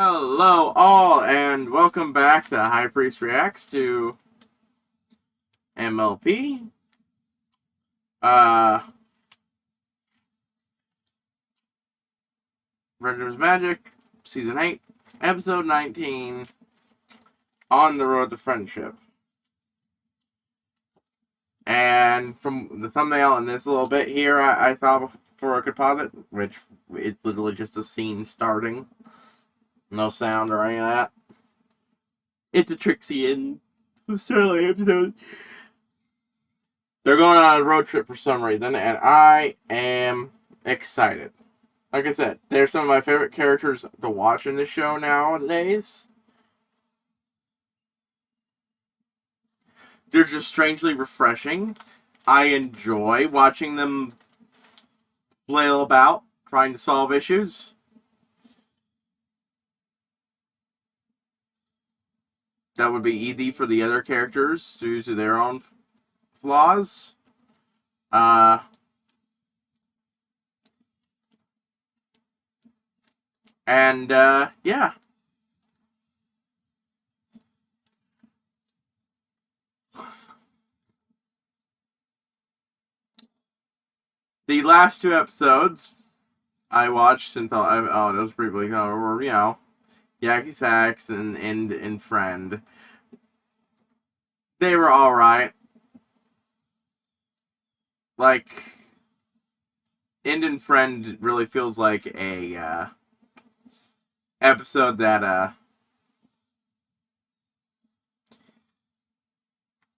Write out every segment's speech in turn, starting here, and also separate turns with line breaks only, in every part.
Hello all, and welcome back to HighPriest Reacts to MLP. Fernando's Magic, Season 8, Episode 19, On the Road to Friendship. And from the thumbnail and this little bit here, I thought for a composite, which it's literally just a scene starting. No sound or any of that. It's a Trixie and Starlight episode. They're going on a road trip for some reason, and I am excited. Like I said, they're some of my favorite characters to watch in the show nowadays. They're just strangely refreshing. I enjoy watching them flail about, trying to solve issues. That would be easy for the other characters due to their own flaws. Yeah. The last two episodes I watched until those briefly were, Yakety Sax and Friend. They were alright. Like, End and Friend really feels like a episode that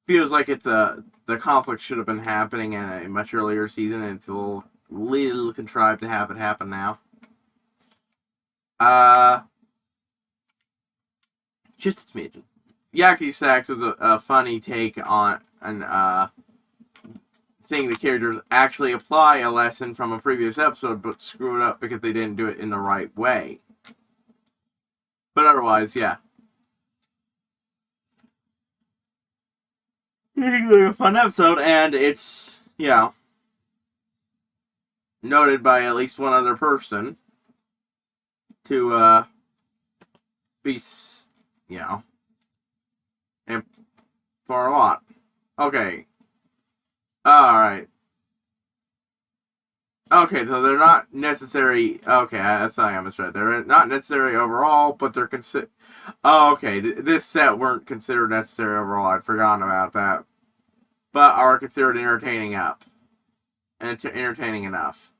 feels like the conflict should have been happening in a much earlier season, and it's a little contrived to have it happen now. Just a smidgen. Yakety Sax was a funny take on an thing the characters actually apply a lesson from a previous episode, but screw it up because they didn't do it in the right way. But otherwise, yeah. It's a fun episode, and it's, noted by at least one other person to be, and for a lot. Okay. Alright. Okay, so they're not necessary. Okay, that's not I misread. They're not necessary overall, but they're Oh, okay. This set weren't considered necessary overall. I'd forgotten about that, but are considered entertaining up and entertaining enough.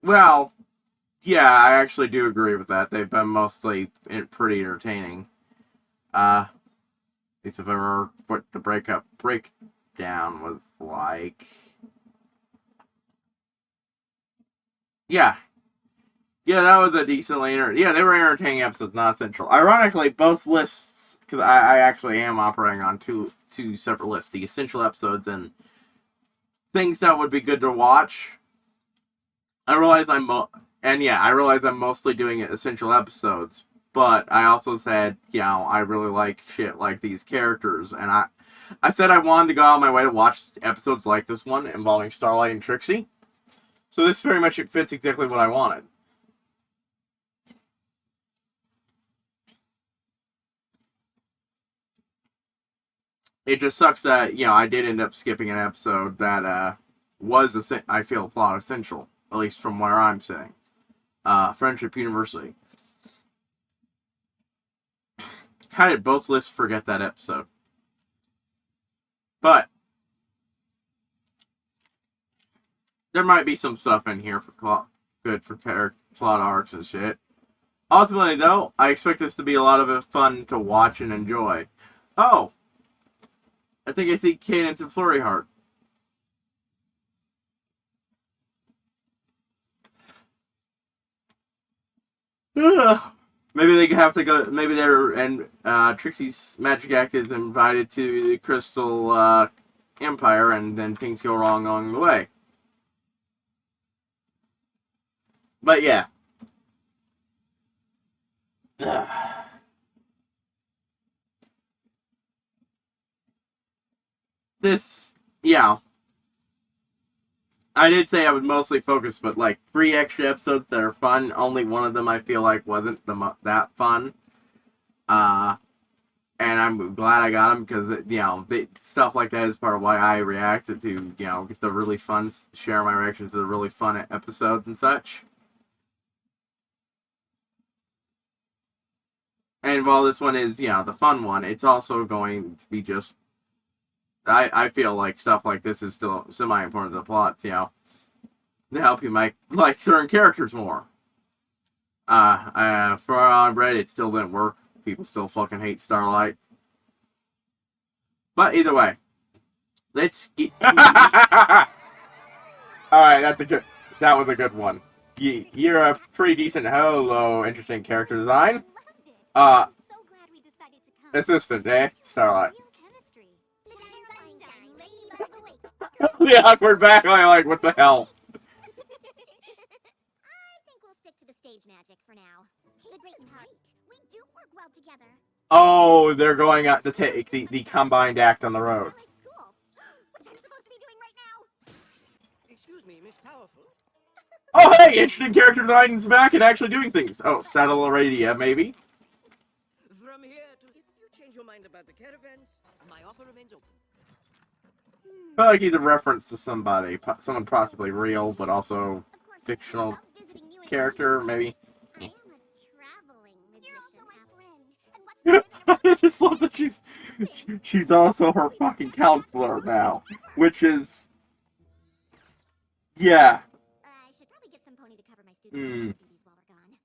Well, yeah, I actually do agree with that. They've been mostly pretty entertaining. At least if I remember what the breakdown was like. Yeah. Yeah, that was a decently they were entertaining episodes, not essential. Ironically, both lists, because I actually am operating on two separate lists, the essential episodes and things that would be good to watch. I realize I'm mostly doing essential episodes, but I also said, I really like shit like these characters, and I said I wanted to go out of my way to watch episodes like this one involving Starlight and Trixie. So this very much fits exactly what I wanted. It just sucks that, I did end up skipping an episode that was, I feel, plot essential, at least from where I'm sitting. Friendship University. How did both lists forget that episode? But there might be some stuff in here for good for plot arcs and shit. Ultimately, though, I expect this to be a lot of fun to watch and enjoy. Oh, I think I see Cadence and Flurry Heart. Maybe they have to go. Maybe Trixie's magic act is invited to the Crystal Empire, and then things go wrong along the way. But yeah. This, I did say I would mostly focus, but like 3 extra episodes that are fun. Only one of them I feel like wasn't that fun. And I'm glad I got them because stuff like that is part of why I reacted to get the really fun, share my reactions to the really fun episodes and such. And while this one is the fun one, it's also going to be just. I feel like stuff like this is still semi-important to the plot, to help you like certain characters more. For on Reddit, it still didn't work. People still fucking hate Starlight. But either way, let's get. All right, that was a good one. You're a pretty decent, interesting character design. Assistant, eh? Starlight. The awkward backline, like, what the hell?
I think we'll stick to the stage magic for now. The great part, we do work well together.
Oh, they're going out to take the combined act on the road.
Which I'm supposed to be doing right now.
Excuse me, Miss Powerful.
Oh, hey, interesting character design's back and actually doing things. Oh, Saddle Aradia, maybe?
From here to... If you change your mind about the caravans, my offer remains open.
I feel like he's a reference to somebody. Someone possibly real, but also fictional character, maybe.
I am a traveling magician. You're also my friend. And what's
I just love that she's also her fucking counselor now. Which is... Yeah.
I should probably get some pony to cover my student duties while we're gone.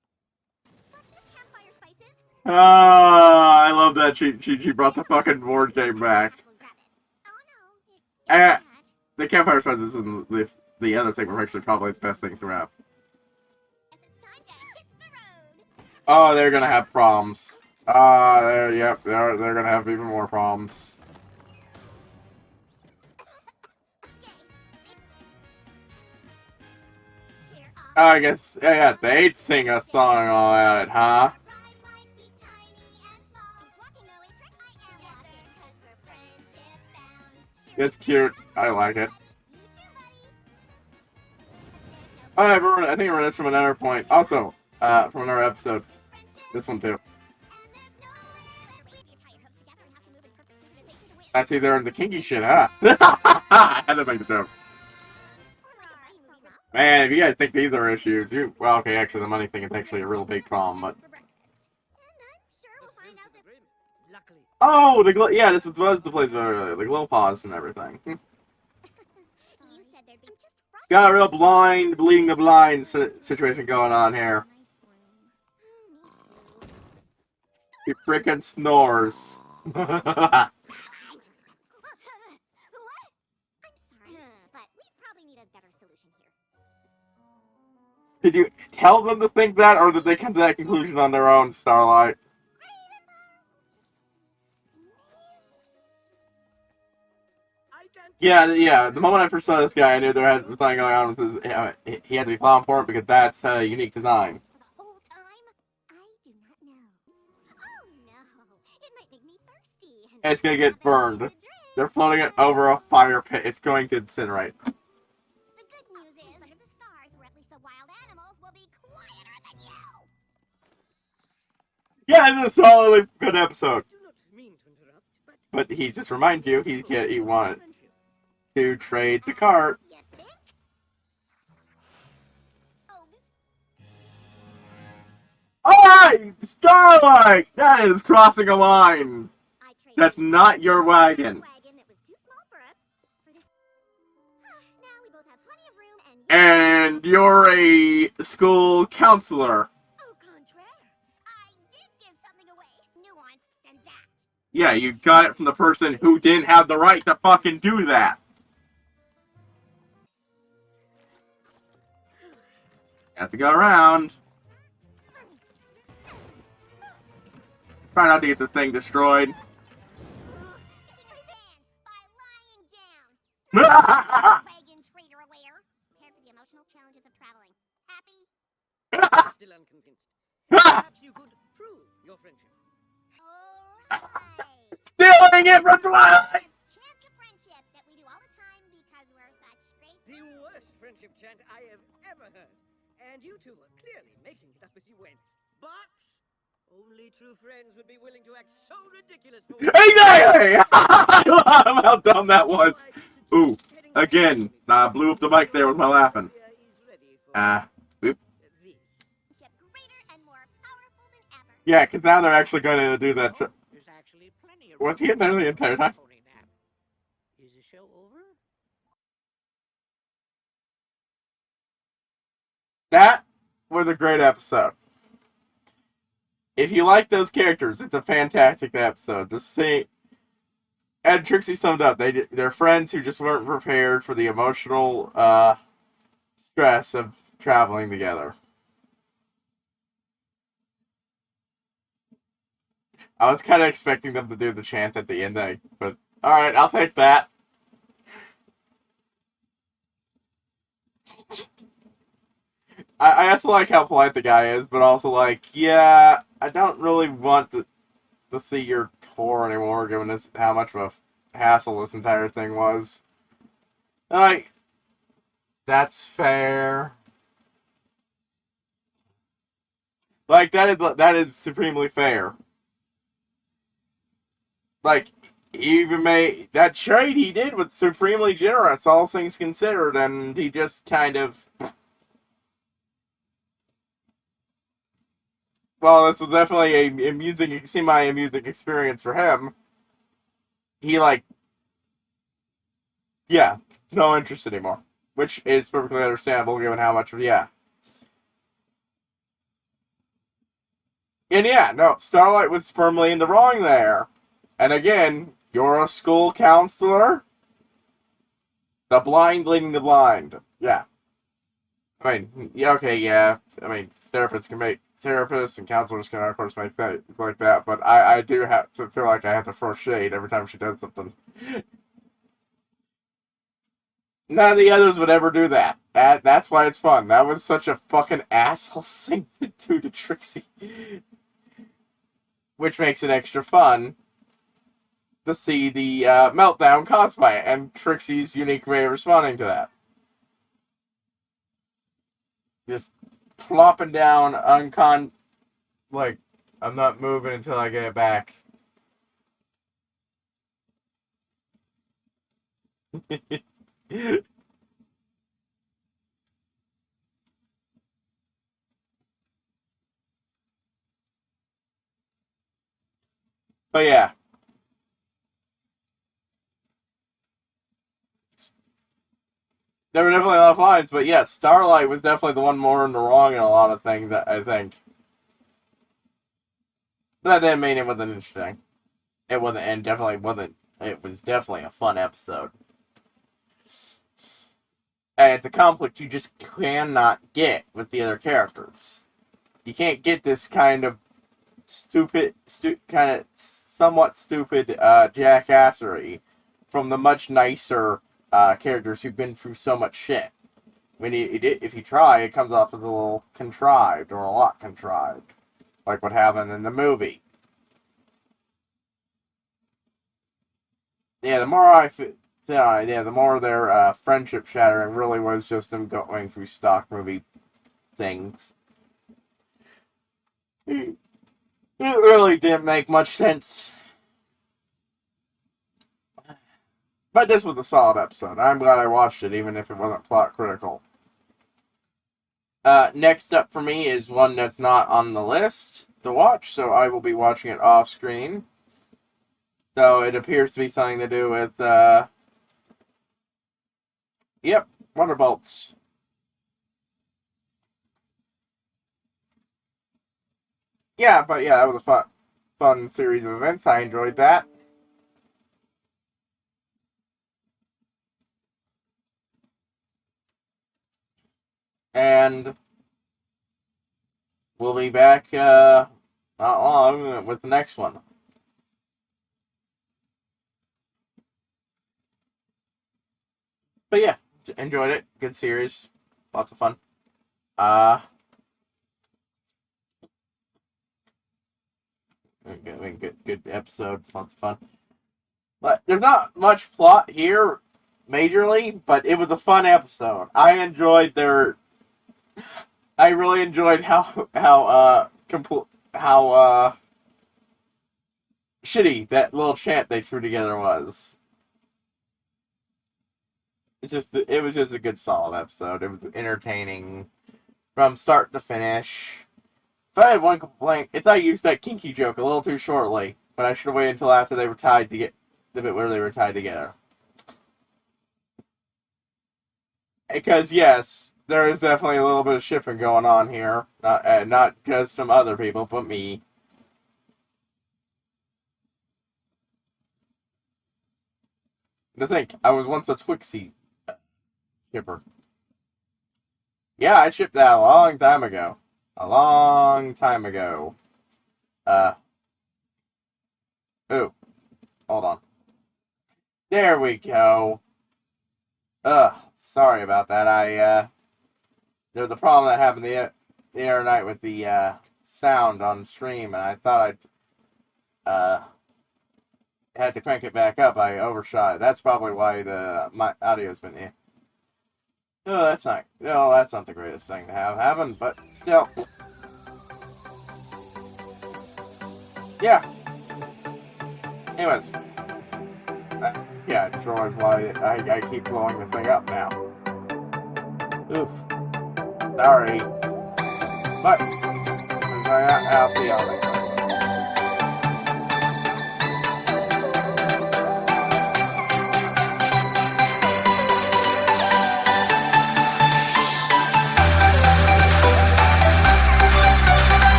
What's your campfire spices?
Ah, I love that she brought the fucking board game back. The campfire spices and the other thing were actually probably the best thing throughout. Oh, they're gonna have problems. They're gonna have even more problems. I guess, yeah, they'd sing a song all at it, huh? It's cute. I like it. I think I read this from another point. Also, from another episode. This one too. I see they're in the kinky shit, huh? I had to make the joke. Man, if you guys think these are issues, well, okay, actually, the money thing is actually a real big problem, but. Oh, this was the place where the glow paws and everything. Got a real bleeding the blind situation going on here. He frickin' snores. Did you tell them to think that, or did they come to that conclusion on their own, Starlight? Yeah. The moment I first saw this guy, I knew there was something going on with his, he had to be plowing for it because that's a unique design. It's gonna get burned. They're floating it over a fire pit. It's going to incinerate.
The good news is, under the stars, where at least the wild animals will be quieter than you.
Yeah, it's a solidly good episode.
I do not mean to interrupt,
but he just reminds you he wanted to trade the cart.
You think?
Alright! Starlight! That is crossing a line. That's not your wagon. And you're a school counselor.
Au contraire, I did give something away, nuanced than that.
Yeah, you got it from the person who didn't have the right to fucking do that. Have to go around. Try not to get the thing destroyed.
Wagon trader aware. Prepared for the emotional challenges of traveling. Happy?
still unconvinced. Perhaps you could prove your friendship.
Alright.
Stealing it from Twilight!
Champion friendship that we do all the time because we're such great.
The worst friendship chant I have ever heard. And you two were clearly making it up as you went. But only true friends would be willing to act so ridiculous for one
Exactly! I love how dumb that was. Ooh, again, blew up the mic there with my laughing. Whoop.
Ship greater and more powerful than ever.
Yeah, because now they're actually going to do that.
There's actually plenty of
Was he in there the entire time?
Is the show over?
That was a great episode. If you like those characters, it's a fantastic episode. Just see, and Trixie summed up. They're friends who just weren't prepared for the emotional stress of traveling together. I was kind of expecting them to do the chant at the end, but all right, I'll take that. I also like how polite the guy is, but also like, yeah, I don't really want to see your tour anymore, given this how much of a hassle this entire thing was. Like, that's fair. Like, that is supremely fair. Like, he even made that trade he did was supremely generous, all things considered, and he just kind of. Well, this was definitely a amusing, semi-amusing experience for him. He, like, yeah, no interest anymore. Which is perfectly understandable given how much of, yeah. And yeah, no, Starlight was firmly in the wrong there. And again, you're a school counselor? The blind leading the blind. Yeah. I mean, yeah, okay, yeah. I mean, therapists and counselors can, of course, make things like that, but I do have to feel like I have to throw shade every time she does something. None of the others would ever do that. That's why it's fun. That was such a fucking asshole thing to do to Trixie. Which makes it extra fun to see the meltdown caused by it, and Trixie's unique way of responding to that. Just plopping down like, I'm not moving until I get it back. But yeah. There were definitely a lot of lines, but yeah, Starlight was definitely the one more in the wrong in a lot of things, that I think. But that didn't mean it wasn't interesting. It wasn't, and definitely wasn't. It was definitely a fun episode. And it's a conflict you just cannot get with the other characters. You can't get this kind of somewhat stupid jackassery from the much nicer characters who've been through so much shit. When if you try, it comes off as a little contrived, or a lot contrived. Like what happened in the movie. Yeah, the more their friendship shattering really was just them going through stock movie things. It really didn't make much sense. But this was a solid episode. I'm glad I watched it, even if it wasn't plot critical. Next up for me is one that's not on the list to watch, so I will be watching it off screen. So it appears to be something to do with, yep, Wonderbolts. Yeah, but yeah, that was a fun series of events. I enjoyed that. And we'll be back not long with the next one. But yeah, enjoyed it. Good series. Lots of fun. Good episode. Lots of fun. But there's not much plot here majorly, but it was a fun episode. I really enjoyed how shitty that little chant they threw together was. It was just a good solid episode. It was entertaining from start to finish. If I had one complaint, it's I used that kinky joke a little too shortly, but I should have waited until after they were tied to get the bit where they were tied together. Because yes, there is definitely a little bit of shipping going on here. Not because from other people, but me. To think, I was once a Twixie shipper. Yeah, I shipped that a long time ago. A long time ago. Ooh. Hold on. There we go. Sorry about that. There was a problem that happened the other night with the, sound on stream, and I thought I'd, had to crank it back up. I overshot. That's probably why my audio's been there. Oh, that's not the greatest thing to have happen, but still. Yeah. Anyways. Yeah, George, why I keep blowing the thing up now. Oof. Sorry. But, I'll see y'all later.